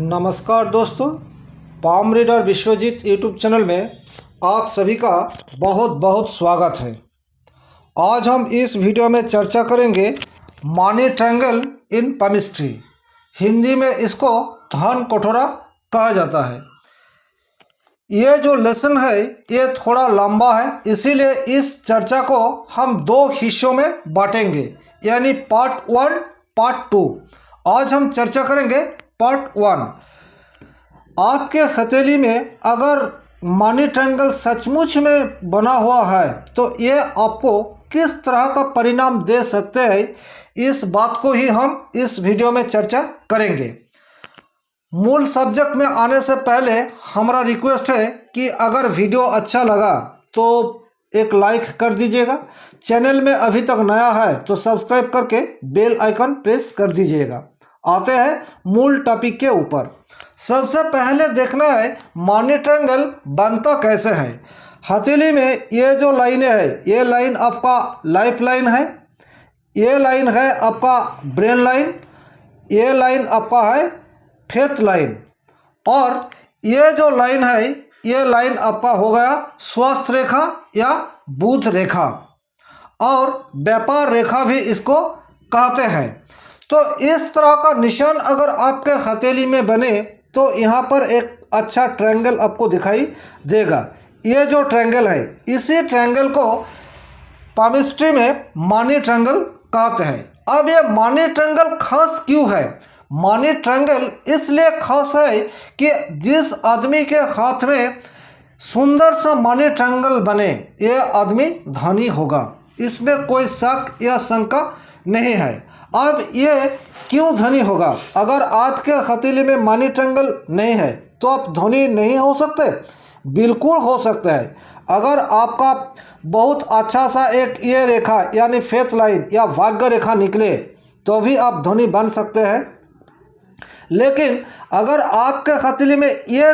नमस्कार दोस्तों, palm reader Vishwajit YouTube channel में आप सभी का बहुत बहुत स्वागत है। आज हम इस वीडियो में चर्चा करेंगे money triangle in chemistry. Hindi में इसको धन कटोरा कहा जाता है। ये जो लेसन है ये थोड़ा लंबा है, इसीलिए इस चर्चा को हम दो हिस्सों में बांटेंगे, यानी पार्ट 1 पार्ट 2। आज हम चर्चा करेंगे पार्ट 1। आपके हथेली में अगर मनी ट्रायंगल सचमुच में बना हुआ है तो ये आपको किस तरह का परिणाम दे सकते हैं, इस बात को ही हम इस वीडियो में चर्चा करेंगे। मूल सब्जेक्ट में आने से पहले हमारा रिक्वेस्ट है कि अगर वीडियो अच्छा लगा तो एक लाइक कर दीजिएगा। चैनल में अभी तक नया है तो सब्सक्राइब करके बेल आइकन प्रेस कर दीजिएगा। आते हैं मूल टॉपिक के ऊपर। सबसे पहले देखना है मनी ट्रायंगल बनता कैसे है। हथेली में ये जो लाइनें है, ये लाइन आपका लाइफ लाइन है, ये लाइन है आपका ब्रेन लाइन, ये लाइन आपका है फेथ लाइन, और ये जो लाइन है ये लाइन आपका हो गया स्वास्थ्य रेखा या बुध रेखा, और व्यापार रेखा भी इसको कहते हैं। तो इस तरह का निशान अगर आपके हथेली में बने तो यहाँ पर एक अच्छा ट्रायंगल आपको दिखाई देगा। ये जो ट्रायंगल है, इसी ट्रायंगल को केमिस्ट्री में मनी ट्रायंगल कहते हैं। अब ये मनी ट्रायंगल खास क्यों है? मनी ट्रायंगल इसलिए खास है कि जिस आदमी के हाथ में सुंदर सा मनी ट्रायंगल बने, ये आदमी धनी होगा, इसमें कोई शक या शंका नहीं है। अब ये क्यों धनी होगा? अगर आपके हथेली में मनी ट्रायंगल नहीं है तो आप धनी नहीं हो सकते? बिल्कुल हो सकते हैं। अगर आपका बहुत अच्छा सा एक ये रेखा यानी फेथ लाइन या भाग्य रेखा निकले तो भी आप धनी बन सकते हैं। लेकिन अगर आपके हथेली में ये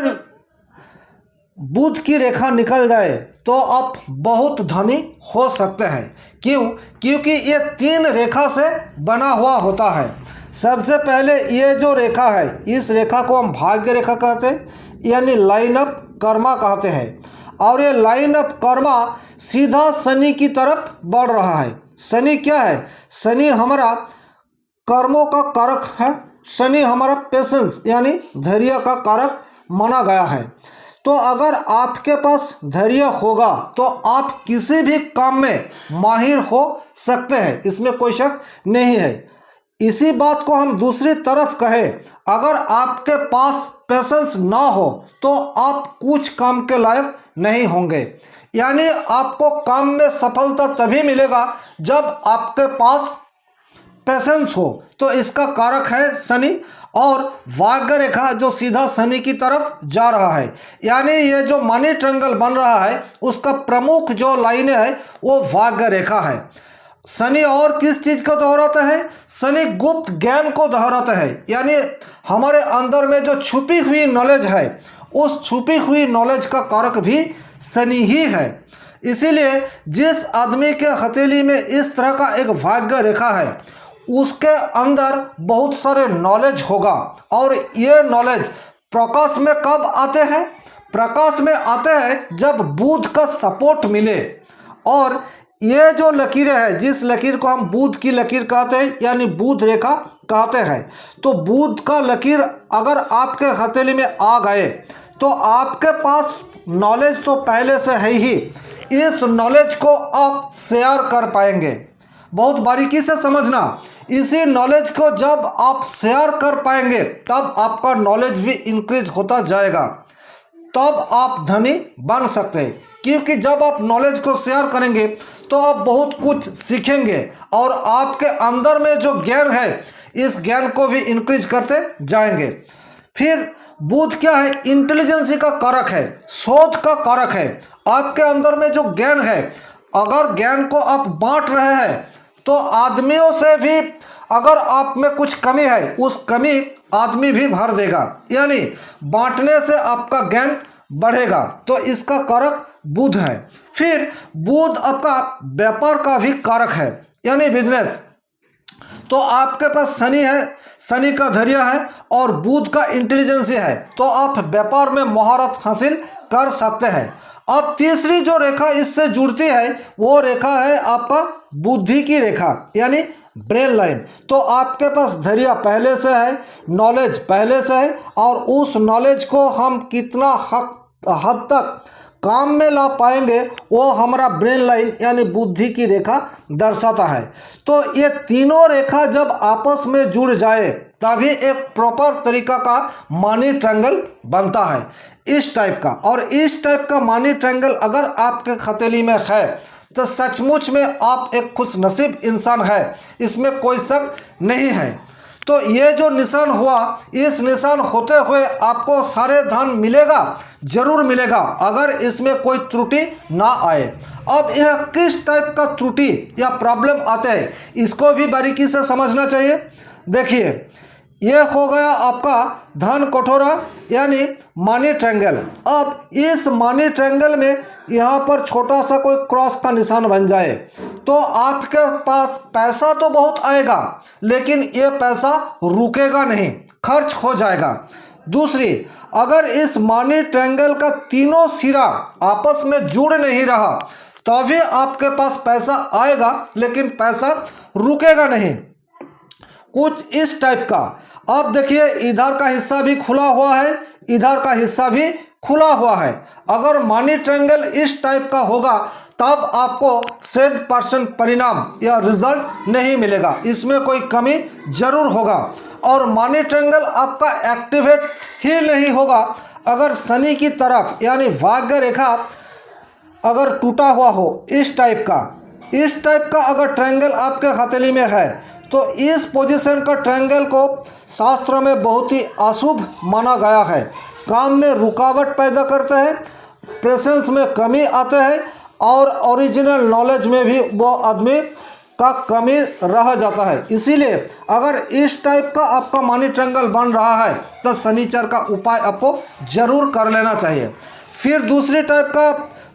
बुध की रेखा निकल जाए तो आप बहुत धनी हो सकते हैं। क्यों? क्योंकि ये 3 रेखा से बना हुआ होता है। सबसे पहले ये जो रेखा है, इस रेखा को हम भाग्य रेखा कहते हैं, यानी लाइन ऑफ कर्मा कहते हैं। और ये लाइन ऑफ कर्मा सीधा शनि की तरफ बढ़ रहा है। शनि क्या है? शनि हमारा कर्मों का कारक है। शनि हमारा पेशेंस यानी धैर्य का कारक माना गया है। तो अगर आपके पास धैर्य होगा तो आप किसी भी काम में माहिर हो सकते हैं, इसमें कोई शक नहीं है। इसी बात को हम दूसरी तरफ कहें, अगर आपके पास पेशेंस ना हो तो आप कुछ काम के लायक नहीं होंगे। यानी आपको काम में सफलता तभी मिलेगा जब आपके पास पेशेंस हो। तो इसका कारक है शनि, और भाग्य रेखा जो सीधा शनि की तरफ जा रहा है। यानी ये जो मनी ट्रायंगल बन रहा है उसका प्रमुख जो लाइनें है वो भाग्य रेखा है। शनि और किस चीज़ को दोहराता है? शनि गुप्त ज्ञान को दोहराता है। यानी हमारे अंदर में जो छुपी हुई नॉलेज है, उस छुपी हुई नॉलेज का कारक भी शनि ही है। इसीलिए जिस आदमी के हथेली में इस तरह का एक भाग्य रेखा है उसके अंदर बहुत सारे नॉलेज होगा। और ये नॉलेज प्रकाश में कब आते हैं? प्रकाश में आते हैं जब बुध का सपोर्ट मिले। और ये जो लकीरें हैं, जिस लकीर को हम बुध की लकीर कहते हैं यानी बुध रेखा कहते हैं, तो बुध का लकीर अगर आपके हथेली में आ गए तो आपके पास नॉलेज तो पहले से है ही, इस नॉलेज को आप शेयर कर पाएंगे। बहुत बारीकी से समझना, इसी नॉलेज को जब आप शेयर कर पाएंगे तब आपका नॉलेज भी इंक्रीज होता जाएगा, तब आप धनी बन सकते हैं। क्योंकि जब आप नॉलेज को शेयर करेंगे तो आप बहुत कुछ सीखेंगे और आपके अंदर में जो ज्ञान है इस ज्ञान को भी इंक्रीज करते जाएंगे। फिर बुध क्या है? इंटेलिजेंसी का कारक है, शोध का कारक है। आपके अंदर में जो ज्ञान है, अगर ज्ञान को आप बांट रहे हैं तो आदमियों से भी अगर आप में कुछ कमी है, उस कमी आदमी भी भर देगा। यानी बांटने से आपका ज्ञान बढ़ेगा। तो इसका कारक बुध है। फिर बुध आपका व्यापार का भी कारक है, यानी बिजनेस। तो आपके पास शनि है, शनि का धैर्य है और बुध का इंटेलिजेंसी है तो आप व्यापार में महारत हासिल कर सकते हैं। अब तीसरी जो रेखा इससे जुड़ती है वो रेखा है आपका बुद्धि की रेखा यानी ब्रेन लाइन। तो आपके पास धैर्य पहले से है, नॉलेज पहले से है और उस नॉलेज को हम कितना हद तक काम में ला पाएंगे वो हमारा ब्रेन लाइन यानी बुद्धि की रेखा दर्शाता है। तो ये तीनों रेखा जब आपस में जुड़ जाए तभी एक प्रॉपर तरीका का मनी ट्रायंगल बनता है इस टाइप का। और इस टाइप का मनी ट्रायंगल अगर आपके हथेली में है तो सचमुच में आप एक खुशनसीब इंसान है, इसमें कोई शक नहीं है। तो ये जो निशान हुआ, इस निशान होते हुए आपको सारे धन मिलेगा, जरूर मिलेगा अगर इसमें कोई त्रुटि ना आए। अब यह किस टाइप का त्रुटि या प्रॉब्लम आते हैं इसको भी बारीकी से समझना चाहिए। देखिए, ये हो गया आपका धन कटोरा यानी मनी ट्रायंगल। अब इस मनी ट्रायंगल में यहाँ पर छोटा सा कोई क्रॉस का निशान बन जाए तो आपके पास पैसा तो बहुत आएगा लेकिन ये पैसा रुकेगा नहीं, खर्च हो जाएगा। दूसरी, अगर इस मनी ट्रायंगल का तीनों सिरा आपस में जुड़ नहीं रहा तभी आपके पास पैसा आएगा लेकिन पैसा रुकेगा नहीं, कुछ इस टाइप का। अब देखिए, इधर का हिस्सा भी खुला हुआ है, इधर का हिस्सा भी खुला हुआ है। अगर मनी ट्रायंगल इस टाइप का होगा तब आपको 100% परिणाम या रिजल्ट नहीं मिलेगा, इसमें कोई कमी जरूर होगा। और मनी ट्रायंगल आपका एक्टिवेट ही नहीं होगा अगर शनि की तरफ यानी भाग्य रेखा अगर टूटा हुआ हो इस टाइप का अगर ट्रायंगल आपके हथेली में है तो इस पोजीशन का ट्रायंगल को शास्त्र में बहुत ही अशुभ माना गया है। काम में रुकावट पैदा करते हैं, प्रेजेंस में कमी आते हैं और ओरिजिनल नॉलेज में भी वो आदमी का कमी रह जाता है। इसीलिए अगर इस टाइप का आपका मनी ट्रायंगल बन रहा है तो शनिचर का उपाय आपको जरूर कर लेना चाहिए। फिर दूसरी टाइप का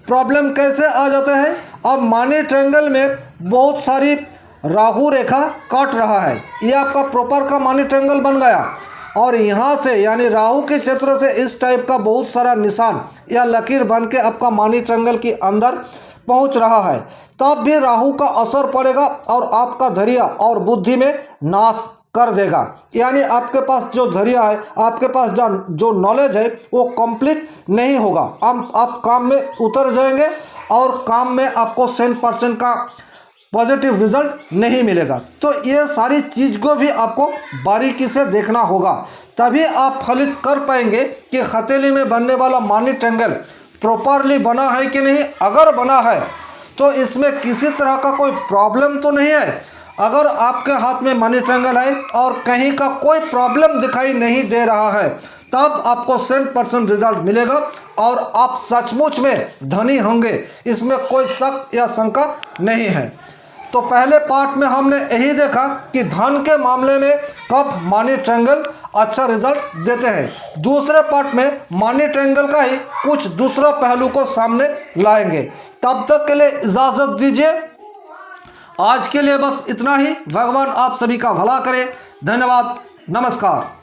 प्रॉब्लम कैसे आ जाते हैं, अब मनी ट्रायंगल में बहुत सारी राहु रेखा काट रहा है, ये आपका प्रॉपर का मनी ट्रायंगल बन गया और यहाँ से यानी राहु के क्षेत्र से इस टाइप का बहुत सारा निशान या लकीर बन के आपका मनी ट्रायंगल के अंदर पहुँच रहा है, तब भी राहु का असर पड़ेगा और आपका धैर्य और बुद्धि में नाश कर देगा। यानी आपके पास जो धैर्य है, आपके पास जो नॉलेज है वो कंप्लीट नहीं होगा। आप काम में उतर जाएंगे और काम में आपको 100% का पॉजिटिव रिजल्ट नहीं मिलेगा। तो ये सारी चीज़ को भी आपको बारीकी से देखना होगा, तभी आप फलित कर पाएंगे कि हथेली में बनने वाला मनी ट्रायंगल प्रॉपरली बना है कि नहीं। अगर बना है तो इसमें किसी तरह का कोई प्रॉब्लम तो नहीं है। अगर आपके हाथ में मनी ट्रायंगल है और कहीं का कोई प्रॉब्लम दिखाई नहीं दे रहा है तब आपको 100% रिजल्ट मिलेगा और आप सचमुच में धनी होंगे, इसमें कोई शक या शंका नहीं है। तो पहले पार्ट में हमने यही देखा कि धन के मामले में कब मनी ट्रायंगल अच्छा रिजल्ट देते हैं। दूसरे पार्ट में मनी ट्रायंगल का ही कुछ दूसरा पहलू को सामने लाएंगे। तब तक के लिए इजाज़त दीजिए, आज के लिए बस इतना ही। भगवान आप सभी का भला करे। धन्यवाद, नमस्कार।